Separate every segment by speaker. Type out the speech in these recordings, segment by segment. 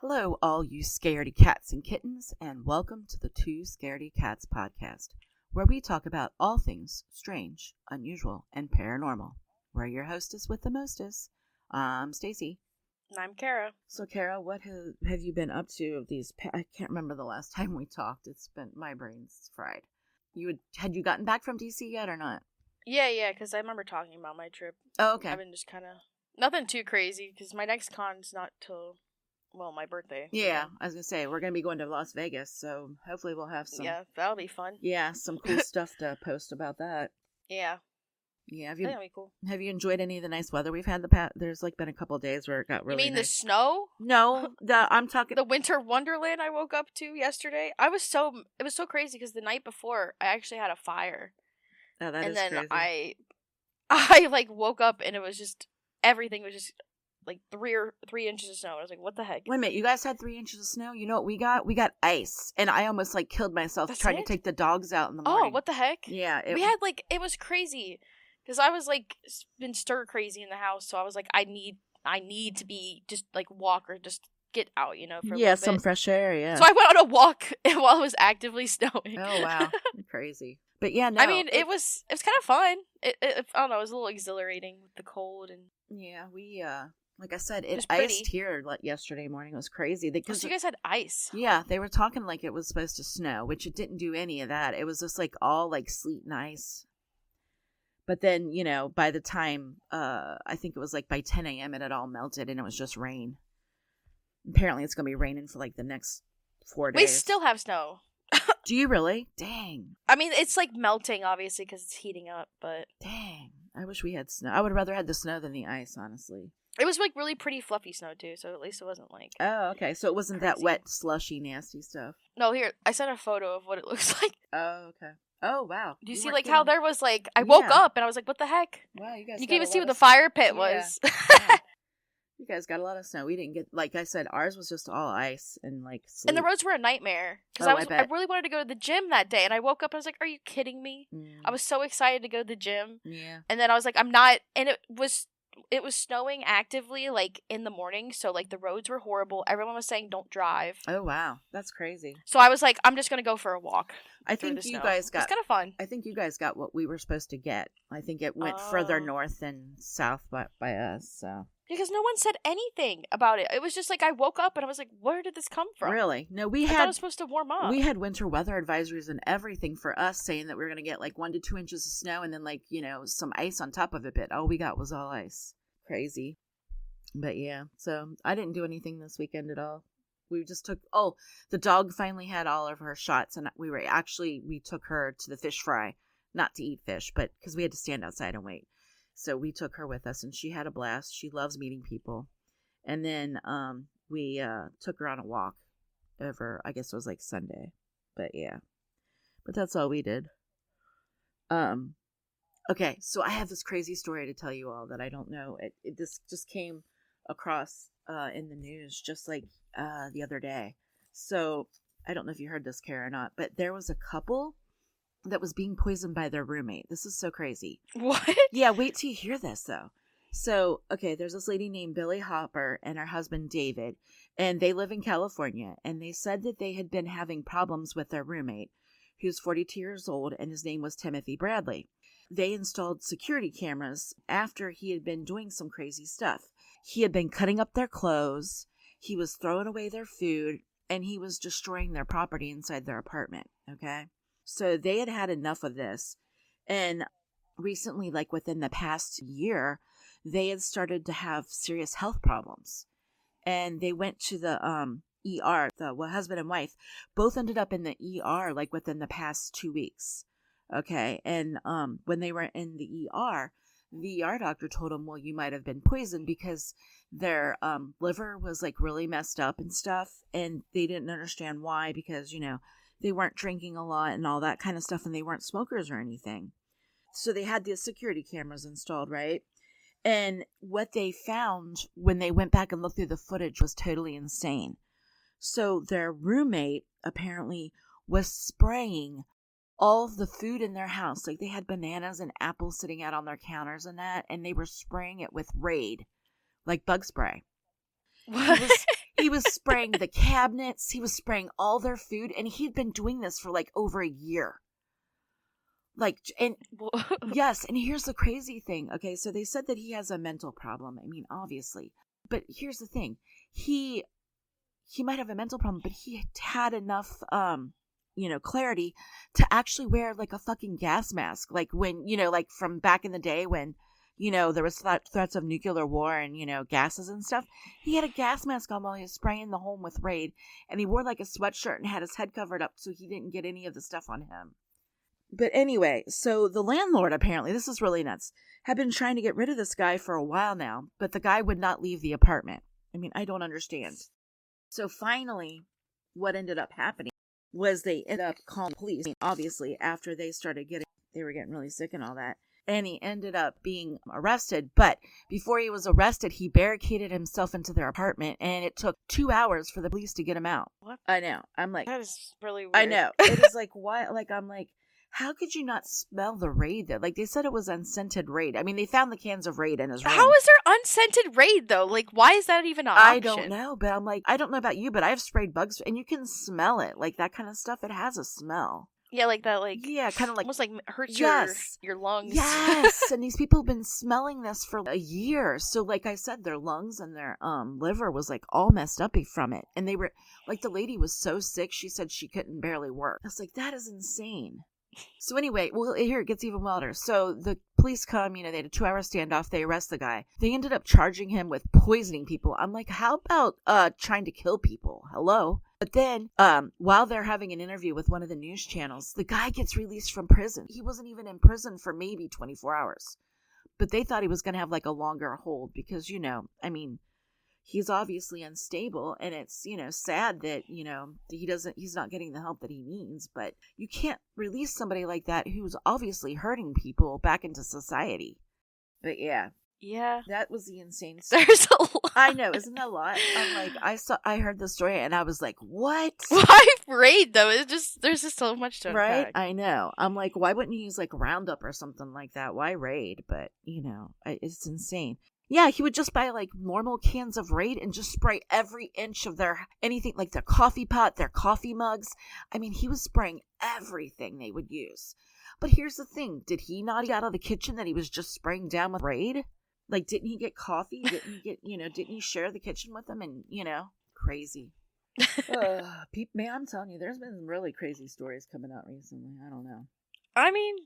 Speaker 1: Hello, all you scaredy cats and kittens, and welcome to the Two Scaredy Cats podcast, where we talk about all things strange, unusual, and paranormal. We're your hostess with the mostest. I'm Stacy.
Speaker 2: And I'm Kara.
Speaker 1: So, Kara, what have you been up to these? I can't remember the last time we talked. It's been my brain's fried. Had you gotten back from DC yet or not?
Speaker 2: Yeah, because I remember talking about my trip.
Speaker 1: Oh, okay.
Speaker 2: I've been just kind of nothing too crazy because my next con's not till my birthday.
Speaker 1: Yeah, I was gonna say we're gonna be going to Las Vegas, so hopefully we'll have some.
Speaker 2: Yeah, that'll be fun.
Speaker 1: Yeah, some cool stuff to post about that.
Speaker 2: Yeah.
Speaker 1: Yeah,
Speaker 2: That'll be cool.
Speaker 1: Have you enjoyed any of the nice weather we've had? There's been a couple of days where it got really.
Speaker 2: You mean
Speaker 1: nice.
Speaker 2: the snow?
Speaker 1: No, I'm talking
Speaker 2: the winter wonderland I woke up to yesterday. It was so crazy because the night before I actually had a fire.
Speaker 1: Oh, that
Speaker 2: and
Speaker 1: is
Speaker 2: then
Speaker 1: crazy.
Speaker 2: I woke up and it was just everything was just like 3 inches of snow. I was like, what the heck?
Speaker 1: Wait a minute, you guys had 3 inches of snow? You know what we got? We got ice, and I almost killed myself trying to take the dogs out in the morning.
Speaker 2: Oh, what the heck?
Speaker 1: Yeah,
Speaker 2: we had it was crazy. Because I was been stir crazy in the house, so I was like, I need to be just walk or just get out, for a little
Speaker 1: some
Speaker 2: bit.
Speaker 1: fresh air. Yeah.
Speaker 2: So I went on a walk while it was actively snowing.
Speaker 1: Oh wow, crazy. But yeah, no.
Speaker 2: I mean, it was kind of fun. It I don't know, it was a little exhilarating with the cold and.
Speaker 1: Yeah, we like I said, it
Speaker 2: pretty.
Speaker 1: iced here yesterday morning. It was crazy.
Speaker 2: So you guys had ice.
Speaker 1: Yeah, they were talking like it was supposed to snow, which it didn't do any of that. It was just all sleet and ice. But then, by the time, I think it was by 10 a.m. it had all melted and it was just rain. Apparently it's going to be raining for the next 4 days.
Speaker 2: We still have snow.
Speaker 1: Do you really? Dang.
Speaker 2: I mean, it's melting, obviously, because it's heating up, but.
Speaker 1: Dang. I wish we had snow. I would rather had the snow than the ice, honestly.
Speaker 2: It was really pretty fluffy snow, too, so at least it wasn't
Speaker 1: Oh, okay. So it wasn't
Speaker 2: crazy.
Speaker 1: That wet, slushy, nasty stuff.
Speaker 2: No, here, I sent a photo of what it looks like.
Speaker 1: Oh, okay. Oh, wow.
Speaker 2: Do you see how there was I woke up and I was like, what the heck?
Speaker 1: Wow, you guys.
Speaker 2: You can even see what the fire pit was.
Speaker 1: Yeah. You guys got a lot of snow. We didn't get, like I said, ours was just all ice and sleet.
Speaker 2: And the roads were a nightmare because I really wanted to go to the gym that day, and I woke up and I was like, "Are you kidding me?" I was so excited to go to the gym.
Speaker 1: Yeah.
Speaker 2: And then I was like, "I'm not," and it was snowing actively in the morning, so the roads were horrible. Everyone was saying don't drive.
Speaker 1: Oh wow, that's crazy.
Speaker 2: So I was like, I'm just gonna go for a walk.
Speaker 1: I think you guys got.
Speaker 2: It's kind of fun.
Speaker 1: I think you guys got what we were supposed to get. I think it went further north than south by us. So.
Speaker 2: Because no one said anything about it. It was just I woke up and I was like, where did this come from?
Speaker 1: Really? No, I
Speaker 2: thought it was supposed to warm up.
Speaker 1: We had winter weather advisories and everything for us saying that we were going to get 1 to 2 inches of snow and then some ice on top of it. But all we got was all ice. Crazy. But yeah, so I didn't do anything this weekend at all. We just took, the dog finally had all of her shots and we took her to the fish fry. Not to eat fish, but because we had to stand outside and wait. So we took her with us, and she had a blast. She loves meeting people. And then we took her on a walk over, I guess it was Sunday. But yeah. But that's all we did. Okay, so I have this crazy story to tell you all that I don't know. This just came across in the news just the other day. So I don't know if you heard this, Kara, or not, but there was a couple that was being poisoned by their roommate. This is so crazy.
Speaker 2: What?
Speaker 1: Yeah, wait till you hear this, though. So, okay, there's this lady named Billie Hopper and her husband David, and they live in California, and they said that they had been having problems with their roommate, who's 42 years old, and his name was Timothy Bradley. They installed security cameras after he had been doing some crazy stuff. He had been cutting up their clothes, he was throwing away their food, and he was destroying their property inside their apartment, okay? So they had enough of this. And recently, within the past year, they had started to have serious health problems. And they went to the ER. The husband and wife both ended up in the ER within the past 2 weeks. Okay. And when they were in the ER doctor told them, well, you might have been poisoned because their liver was really messed up and stuff. And they didn't understand why because, they weren't drinking a lot and all that kind of stuff, and they weren't smokers or anything. So they had the security cameras installed, right? And what they found when they went back and looked through the footage was totally insane. So their roommate apparently was spraying all of the food in their house. They had bananas and apples sitting out on their counters and that, and they were spraying it with Raid, bug spray.
Speaker 2: What?
Speaker 1: He was spraying the cabinets. He was spraying all their food. And he'd been doing this for like over a year. Like, and yes. And here's the crazy thing. Okay. So they said that he has a mental problem. I mean, obviously. But here's the thing. He might have a mental problem, but he had enough, clarity to actually wear like a fucking gas mask. Like when, like from back in the day when, there was threats of nuclear war and, gases and stuff. He had a gas mask on while he was spraying the home with Raid. And he wore like a sweatshirt and had his head covered up so he didn't get any of the stuff on him. But anyway, so the landlord, apparently, this is really nuts, had been trying to get rid of this guy for a while now, but the guy would not leave the apartment. I mean, I don't understand. So finally, what ended up happening was they ended up calling police, obviously, after they were getting really sick and all that. And he ended up being arrested. But before he was arrested, he barricaded himself into their apartment. And it took 2 hours for the police to get him out.
Speaker 2: What?
Speaker 1: I know. I'm like...
Speaker 2: That is really weird.
Speaker 1: I know. It is like, why? Like, I'm like, how could you not smell the Raid there? Like, they said it was unscented Raid. I mean, they found the cans of Raid in his room.
Speaker 2: How is there unscented Raid, though? Like, why is that even an option?
Speaker 1: I don't know. But I'm like, I don't know about you, but I've sprayed bugs. And you can smell it. Like, that kind of stuff. It has a smell.
Speaker 2: Yeah, like that, like...
Speaker 1: Yeah, kind of like...
Speaker 2: Almost like hurts your lungs.
Speaker 1: Yes, and these people have been smelling this for a year. So, like I said, their lungs and their liver was, like, all messed up from it. And they were... Like, the lady was so sick, she said she couldn't barely work. I was like, that is insane. So anyway, well, here it gets even wilder. So the police come, they had a 2-hour standoff. They arrest the guy. They ended up charging him with poisoning people. I'm like, how about trying to kill people? Hello? But then, while they're having an interview with one of the news channels, the guy gets released from prison. He wasn't even in prison for maybe 24 hours. But they thought he was going to have like a longer hold because, he's obviously unstable, and it's, sad that, he's not getting the help that he needs. But you can't release somebody like that who's obviously hurting people back into society. But yeah.
Speaker 2: Yeah.
Speaker 1: That was the insane story.
Speaker 2: There's a lot.
Speaker 1: I know, isn't that a lot? I'm like, I heard the story and I was like, what?
Speaker 2: Why Raid though? There's just so much to unpack.
Speaker 1: Right? I know. I'm like, why wouldn't you use like Roundup or something like that? Why Raid? But it's insane. Yeah, he would just buy like normal cans of Raid and just spray every inch of anything, like their coffee pot, their coffee mugs. I mean, he was spraying everything they would use. But here's the thing. Did he not get out of the kitchen that he was just spraying down with Raid? Like, didn't he get coffee? Didn't he share the kitchen with them? And, crazy. Man, I'm telling you, there's been some really crazy stories coming out recently. I don't know.
Speaker 2: I mean,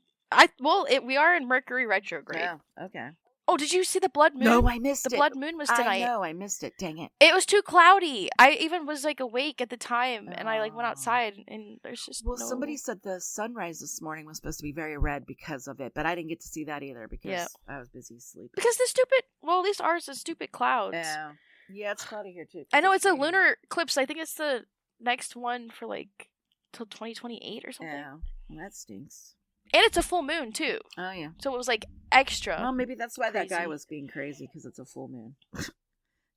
Speaker 2: we are in Mercury retrograde.
Speaker 1: Yeah, okay.
Speaker 2: Oh, did you see the blood moon?
Speaker 1: No, I missed
Speaker 2: it. The blood moon was tonight.
Speaker 1: I know, I missed it. Dang it.
Speaker 2: It was too cloudy. I even was like awake at the time, and I like went outside, and there's just
Speaker 1: somebody said the sunrise this morning was supposed to be very red because of it, but I didn't get to see that either because I was busy sleeping.
Speaker 2: Because at least ours is stupid clouds.
Speaker 1: Yeah, it's cloudy here too.
Speaker 2: I know it's a lunar eclipse. I think it's the next one for like till 2028 or something.
Speaker 1: Yeah, well, that stinks.
Speaker 2: And it's a full moon, too.
Speaker 1: Oh, yeah.
Speaker 2: So it was, like, extra.
Speaker 1: Well, maybe that's why that guy was being crazy, because it's a full moon.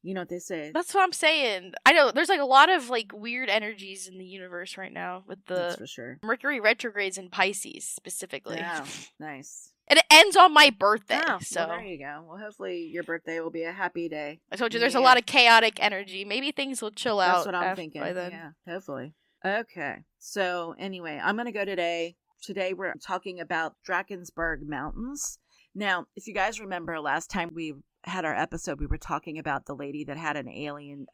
Speaker 1: You know what they say.
Speaker 2: That's what I'm saying. I know, there's, like, a lot of, like, weird energies in the universe right now with the
Speaker 1: That's for sure.
Speaker 2: Mercury retrogrades in Pisces, specifically.
Speaker 1: Yeah, nice.
Speaker 2: And it ends on my birthday, so.
Speaker 1: Well, there you go. Well, hopefully your birthday will be a happy day.
Speaker 2: I told you there's a lot of chaotic energy. Maybe things will chill out.
Speaker 1: That's what I'm thinking.
Speaker 2: By then.
Speaker 1: Yeah, hopefully. Okay. So, anyway, I'm going to go today. Today we're talking about Drakensberg Mountains. Now, if you guys remember last time we had our episode, we were talking about the lady that had an alien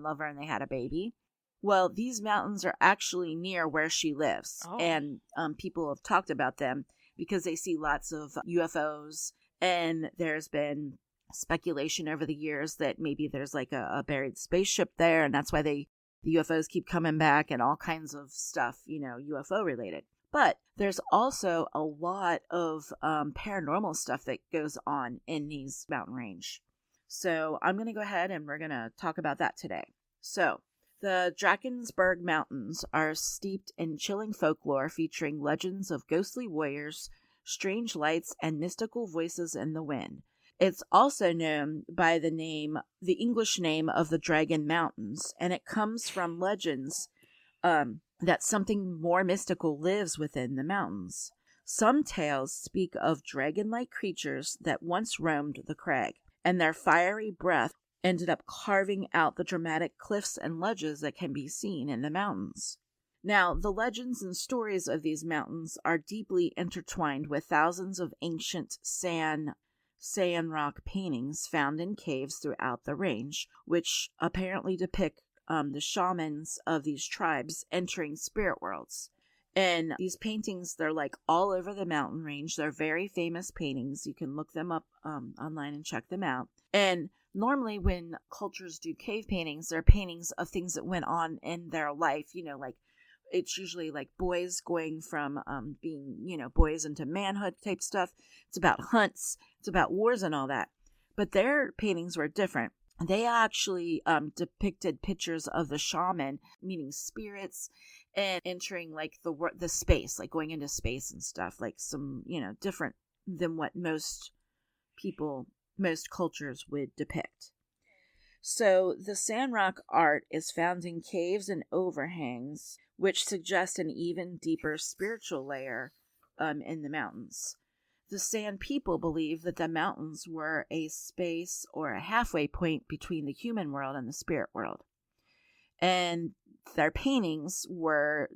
Speaker 1: lover and they had a baby. Well, these mountains are actually near where she lives, and people have talked about them because they see lots of UFOs, and there's been speculation over the years that maybe there's like a buried spaceship there, and that's why the UFOs keep coming back and all kinds of stuff, UFO related. But there's also a lot of paranormal stuff that goes on in these mountain range. So I'm going to go ahead and we're going to talk about that today. So the Drakensberg Mountains are steeped in chilling folklore featuring legends of ghostly warriors, strange lights, and mystical voices in the wind. It's also known by the English name of the Dragon Mountains, and it comes from legends that something more mystical lives within the mountains. Some tales speak of dragon-like creatures that once roamed the crag, and their fiery breath ended up carving out the dramatic cliffs and ledges that can be seen in the mountains. Now, the legends and stories of these mountains are deeply intertwined with thousands of ancient sand rock paintings found in caves throughout the range, which apparently depict the shamans of these tribes entering spirit worlds. And these paintings, they're like all over the mountain range. They're very famous paintings. You can look them up online and check them out. And normally when cultures do cave paintings, they're paintings of things that went on in their life, like it's usually like boys going from being, boys into manhood type stuff. It's about hunts. It's about wars and all that. But their paintings were different. They actually depicted pictures of the shaman, meaning spirits, and entering like the space, like going into space and stuff, like some, different than what most cultures would depict. So the sandrock art is found in caves and overhangs, which suggest an even deeper spiritual layer in the mountains. The Sand people believe that the mountains were a space or a halfway point between the human world and the spirit world. And their paintings were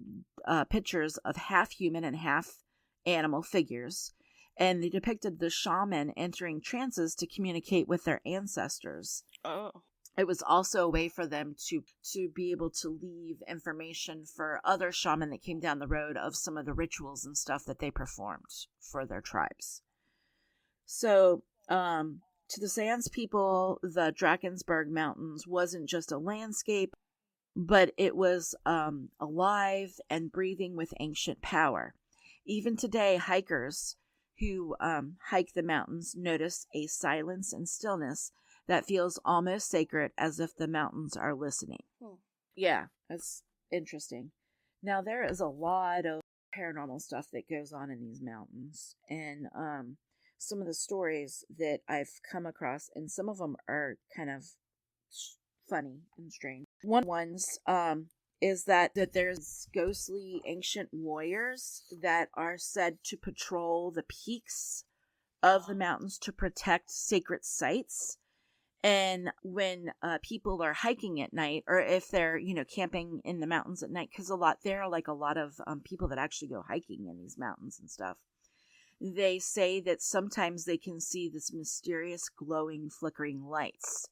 Speaker 1: pictures of half human and half animal figures. And they depicted the shaman entering trances to communicate with their ancestors.
Speaker 2: Oh.
Speaker 1: It was also a way for them to be able to leave information for other shaman that came down the road of some of the rituals and stuff that they performed for their tribes. So, to the Sands people, the Drakensberg Mountains wasn't just a landscape, but it was alive and breathing with ancient power. Even today, hikers who hike the mountains notice a silence and stillness that feels almost sacred, as if the mountains are listening. Yeah, that's interesting. Now, there is a lot of paranormal stuff that goes on in these mountains. And some of the stories that I've come across, and some of them are kind of funny and strange. One of the ones is that there's ghostly ancient warriors that are said to patrol the peaks of the mountains to protect sacred sites. And when people are hiking at night, or if they're, camping in the mountains at night, because there are like a lot of people that actually go hiking in these mountains and stuff. They say that sometimes they can see this mysterious glowing, flickering lights.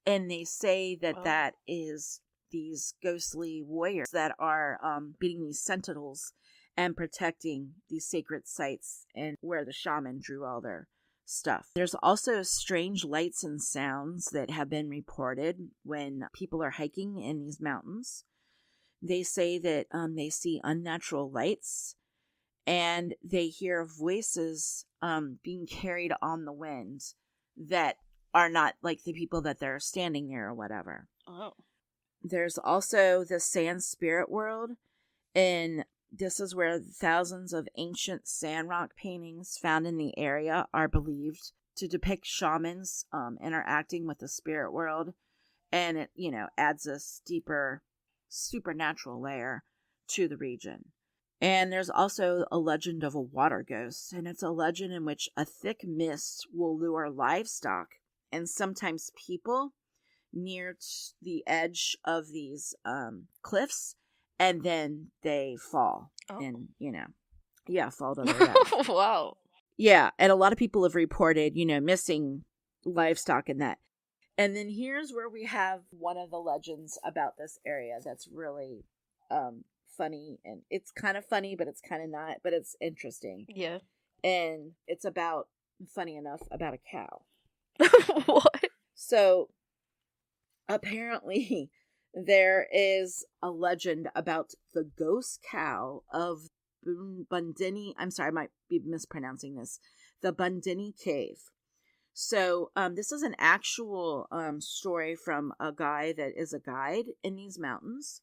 Speaker 1: And they say that that is these ghostly warriors that are being these sentinels and protecting these sacred sites and where the shaman drew all their stuff. There's also strange lights and sounds that have been reported when people are hiking in these mountains. They say that they see unnatural lights, and they hear voices being carried on the wind that are not like the people that they're standing near or whatever.
Speaker 2: Oh.
Speaker 1: There's also the sand spirit world, and this is where thousands of ancient sandrock paintings found in the area are believed to depict shamans interacting with the spirit world, and it, adds a deeper supernatural layer to the region. And there's also a legend of a water ghost, and it's a legend in which a thick mist will lure livestock and sometimes people near the edge of these cliffs, and then they fall and, fall to their death.
Speaker 2: Wow.
Speaker 1: Yeah, and a lot of people have reported, missing livestock in that. And then here's where we have one of the legends about this area that's really funny, and it's kind of funny, but it's kind of not, but it's interesting.
Speaker 2: Yeah.
Speaker 1: And it's funny enough, about a cow.
Speaker 2: What?
Speaker 1: So apparently there is a legend about the ghost cow of Bundini. I'm sorry, I might be mispronouncing this. The Bundini Cave. So this is an actual story from a guy that is a guide in these mountains.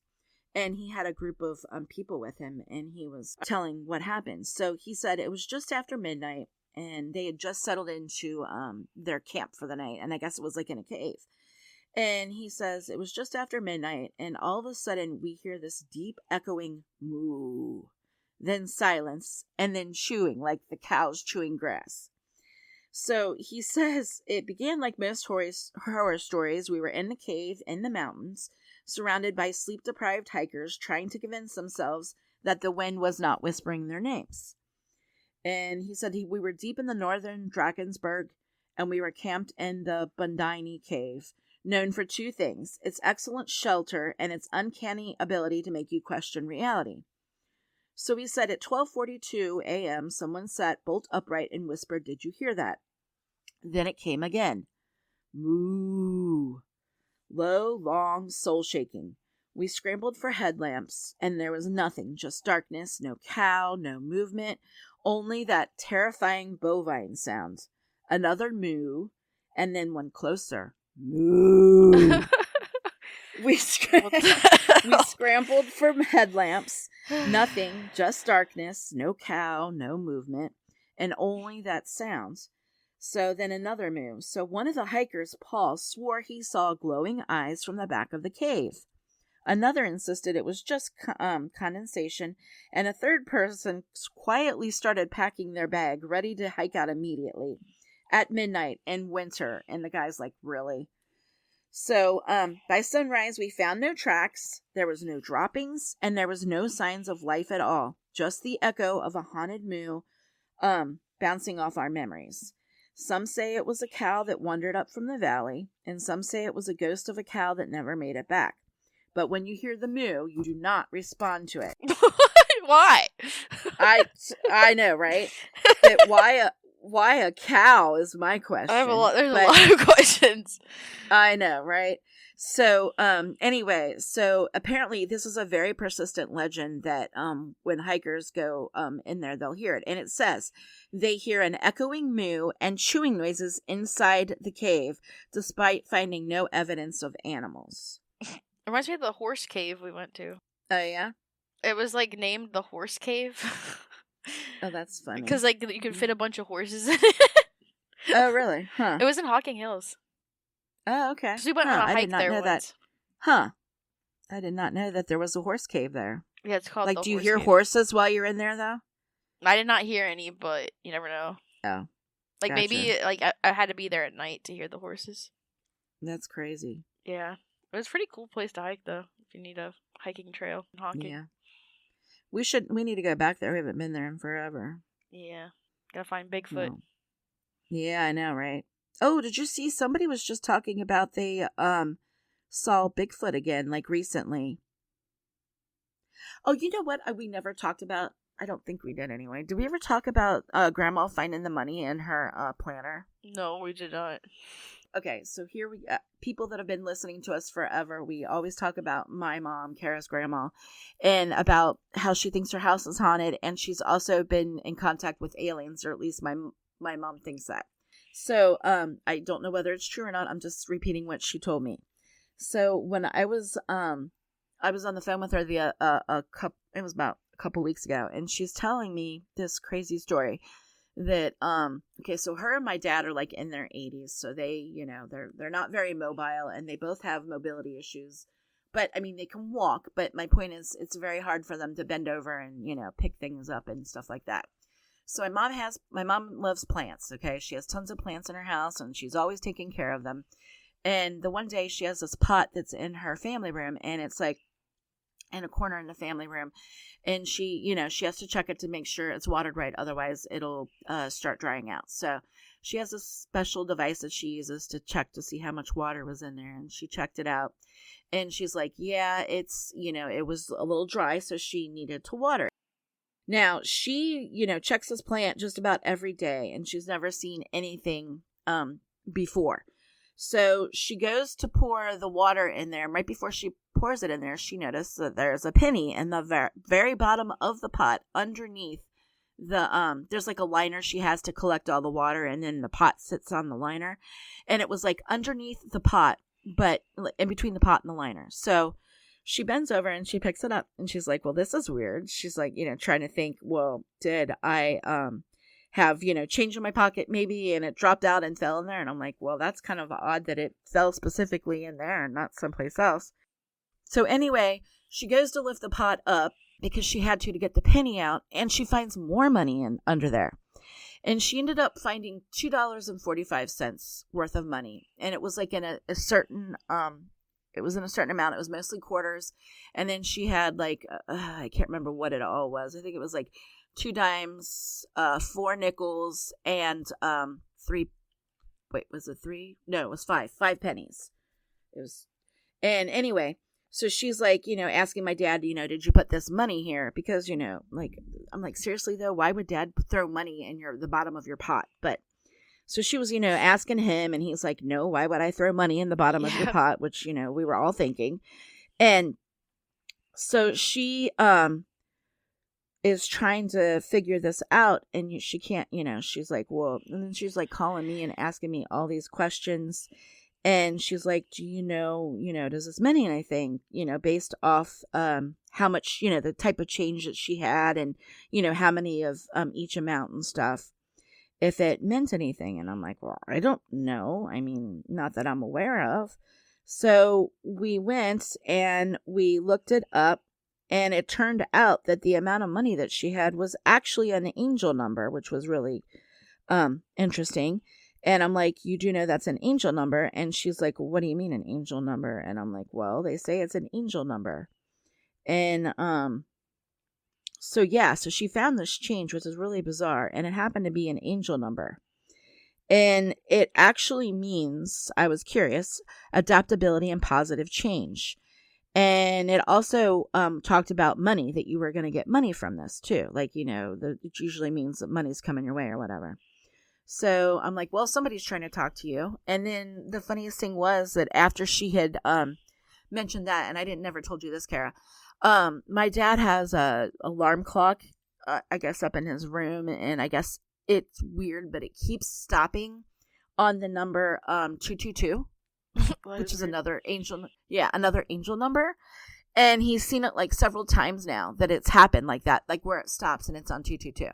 Speaker 1: And he had a group of people with him, and he was telling what happened. So he said it was just after midnight, and they had just settled into their camp for the night. And I guess it was like in a cave. And he says it was just after midnight, and all of a sudden we hear this deep echoing moo, then silence, and then chewing, like the cows chewing grass. So he says it began like most horror stories. We were in the cave in the mountains, surrounded by sleep-deprived hikers trying to convince themselves that the wind was not whispering their names. And he said we were deep in the northern Drakensberg, and we were camped in the Bundini cave, known for two things: its excellent shelter and its uncanny ability to make you question reality. So he said at 12:42 a.m., someone sat bolt upright and whispered, "Did you hear that?" Then it came again. Moo. Low, long, soul-shaking. We scrambled for headlamps, and there was nothing, just darkness, no cow, no movement, only that terrifying bovine sound. Another moo, and then one closer. Moo. We scrambled for headlamps. Nothing, just darkness, no cow, no movement, and only that sound. So then another moo. So one of the hikers, Paul, swore he saw glowing eyes from the back of the cave. Another insisted it was just condensation, and a third person quietly started packing their bag, ready to hike out immediately at midnight in winter. And the guy's like, really? So by sunrise, we found no tracks, there was no droppings, and there was no signs of life at all. Just the echo of a haunted moo bouncing off our memories. Some say it was a cow that wandered up from the valley, and some say it was a ghost of a cow that never made it back. But when you hear the moo, you do not respond to it.
Speaker 2: Why?
Speaker 1: I know, right? But why a cow is my question.
Speaker 2: There's a lot of questions.
Speaker 1: I know, right? So, anyway, so apparently this is a very persistent legend that, when hikers go, in there, they'll hear it. And it says they hear an echoing moo and chewing noises inside the cave, despite finding no evidence of animals.
Speaker 2: It reminds me of the horse cave we went to.
Speaker 1: Oh, yeah?
Speaker 2: It was, named the horse cave.
Speaker 1: Oh, that's funny.
Speaker 2: Because, you could fit a bunch of horses in it.
Speaker 1: Oh, really? Huh.
Speaker 2: It was in Hocking Hills.
Speaker 1: Oh, okay.
Speaker 2: So we went on a hike there once.
Speaker 1: That. Huh. I did not know that there was a horse cave there.
Speaker 2: Yeah, it's called the
Speaker 1: do you
Speaker 2: horse
Speaker 1: hear
Speaker 2: cave.
Speaker 1: horses while you're in there, though?
Speaker 2: I did not hear any, but you never know.
Speaker 1: Oh.
Speaker 2: Gotcha. Maybe, I had to be there at night to hear the horses.
Speaker 1: That's crazy.
Speaker 2: Yeah. It was a pretty cool place to hike, though, if you need a hiking trail in Hocking.
Speaker 1: Yeah. We need to go back there. We haven't been there in forever.
Speaker 2: Yeah. Gotta find Bigfoot.
Speaker 1: No. Yeah, I know, right? Oh, did you see somebody was just talking about they saw Bigfoot again, recently? Oh, you know what we never talked about? I don't think we did anyway. Did we ever talk about Grandma finding the money in her planner?
Speaker 2: No, we did not.
Speaker 1: Okay, so here people that have been listening to us forever, we always talk about my mom, Kara's grandma, and about how she thinks her house is haunted, and she's also been in contact with aliens, or at least my mom thinks that. So, I don't know whether it's true or not. I'm just repeating what she told me. So when I was on the phone with her it was about a couple weeks ago, and she's telling me this crazy story that, okay, so her and my dad are in their 80s. So they, they're not very mobile, and they both have mobility issues, but I mean, they can walk, but my point is it's very hard for them to bend over and, pick things up and stuff like that. So my mom loves plants, okay? She has tons of plants in her house, and she's always taking care of them. And the one day she has this pot that's in her family room, and it's in a corner in the family room. And she has to check it to make sure it's watered right. Otherwise, it'll start drying out. So she has a special device that she uses to check to see how much water was in there. And she checked it out. And she's like, yeah, it's, it was a little dry, so she needed to water it. Now, she, checks this plant just about every day, and she's never seen anything before. So she goes to pour the water in there. Right before she pours it in there, she noticed that there's a penny in the very bottom of the pot underneath the, there's a liner she has to collect all the water, and then the pot sits on the liner. And it was underneath the pot, but in between the pot and the liner. So she bends over and she picks it up, and she's like, well, this is weird. She's trying to think, well, did I have, change in my pocket maybe, and it dropped out and fell in there? And I'm like, well, that's kind of odd that it fell specifically in there and not someplace else. So anyway, she goes to lift the pot up because she had to get the penny out, and she finds more money under there. And she ended up finding $2.45 worth of money. And it was like in a certain, it was in a certain amount. It was mostly quarters. And then she had like, I can't remember what it all was. I think it was like 2 dimes, 4 nickels, and 3, wait, was it 3? No, it was 5 pennies. It was, and anyway, so she's like, asking my dad, did you put this money here? Because, like, I'm like, seriously though, why would dad throw money in the bottom of your pot? But so she was, asking him, and he's like, no, why would I throw money in the bottom of your pot? Which, we were all thinking. And so she, is trying to figure this out, and she can't, she's like, well, and then she's like calling me and asking me all these questions. And she's like, do does this mean anything, based off how much, the type of change that she had, and, how many of each amount and stuff, if it meant anything. And I'm like, well, I don't know. I mean, not that I'm aware of. So we went and we looked it up, and it turned out that the amount of money that she had was actually an angel number, which was really interesting. And I'm like, you do know that's an angel number? And she's like, well, what do you mean an angel number? And I'm like, well, they say it's an angel number. And so she found this change, which is really bizarre. And it happened to be an angel number. And it actually means, I was curious, adaptability and positive change. And it also talked about money, that you were going to get money from this too. Like, it usually means that money's coming your way or whatever. So I'm like, well, somebody's trying to talk to you. And then the funniest thing was that after she had mentioned that, and I never told you this, Kara, my dad has a alarm clock, I guess, up in his room. And I guess it's weird, but it keeps stopping on the number 222, which is another angel. Yeah, another angel number. And he's seen it like several times now that it's happened like that, like where it stops and it's on 222.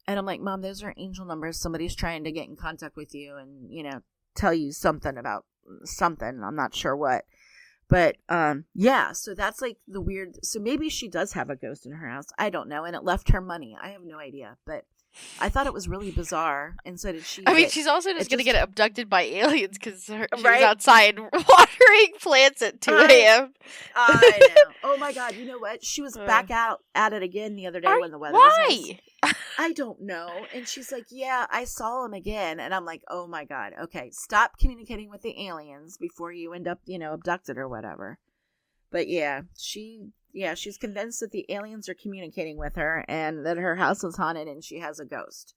Speaker 1: And I'm like, Mom, those are angel numbers. Somebody's trying to get in contact with you and, tell you something about something. I'm not sure what. But, so that's like the weird. So maybe she does have a ghost in her house. I don't know. And it left her money. I have no idea. But I thought it was really bizarre. And so did she.
Speaker 2: I mean, she's also just going to get abducted by aliens because she was outside watering plants at 2 a.m.
Speaker 1: I know. Oh, my God. You know what? She was back out at it again the other day when the weather was nice. I don't know. And she's like, yeah, I saw him again. And I'm like, oh, my God. Okay, stop communicating with the aliens before you end up, abducted or whatever. But she's convinced that the aliens are communicating with her and that her house is haunted and she has a ghost.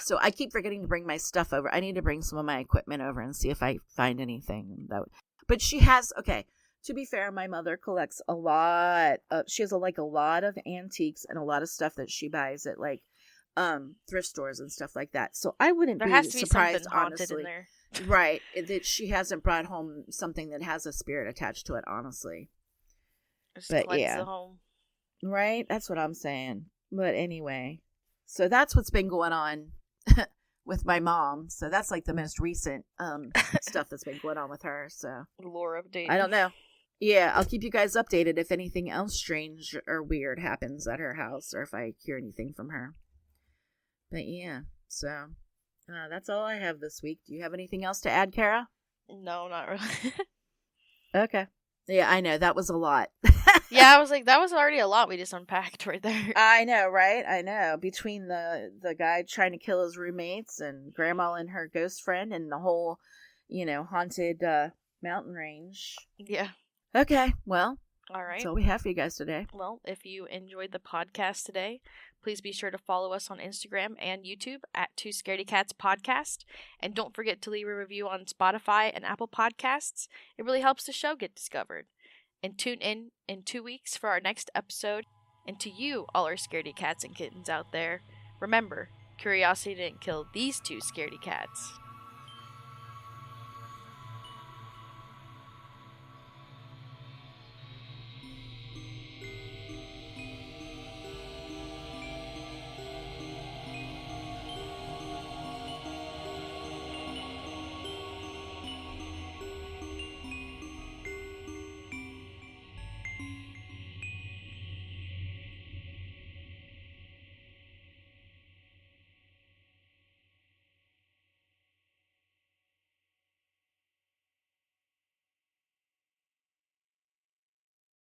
Speaker 1: So I keep forgetting to bring my stuff over. I need to bring some of my equipment over and see if I find anything. But she has, to be fair, my mother collects a lot of, she has a lot of antiques and a lot of stuff that she buys at like thrift stores and stuff like that. So I wouldn't be surprised, honestly, in there. Right, that she hasn't brought home something that has a spirit attached to it, honestly. But yeah, the home. Right, that's what I'm saying. But anyway, so that's what's been going on with my mom. So that's like the most recent stuff that's been going on with her. So
Speaker 2: lore update.
Speaker 1: I don't know. Yeah, I'll keep you guys updated if anything else strange or weird happens at her house or if I hear anything from her. But yeah, so that's all I have this week. Do you have anything else to add, Kara?
Speaker 2: No, not really.
Speaker 1: Okay. Yeah, I know. That was a lot.
Speaker 2: Yeah, I was like, that was already a lot we just unpacked right there.
Speaker 1: I know, right? I know. Between the guy trying to kill his roommates and Grandma and her ghost friend and the whole, haunted mountain range.
Speaker 2: Yeah.
Speaker 1: Okay, well.
Speaker 2: All right.
Speaker 1: That's all we have for you guys today.
Speaker 2: Well, if you enjoyed the podcast today, please be sure to follow us on Instagram and YouTube at Two Scaredy Cats Podcast. And don't forget to leave a review on Spotify and Apple Podcasts. It really helps the show get discovered. And tune in 2 weeks for our next episode. And to you, all our scaredy cats and kittens out there, remember, curiosity didn't kill these two scaredy cats.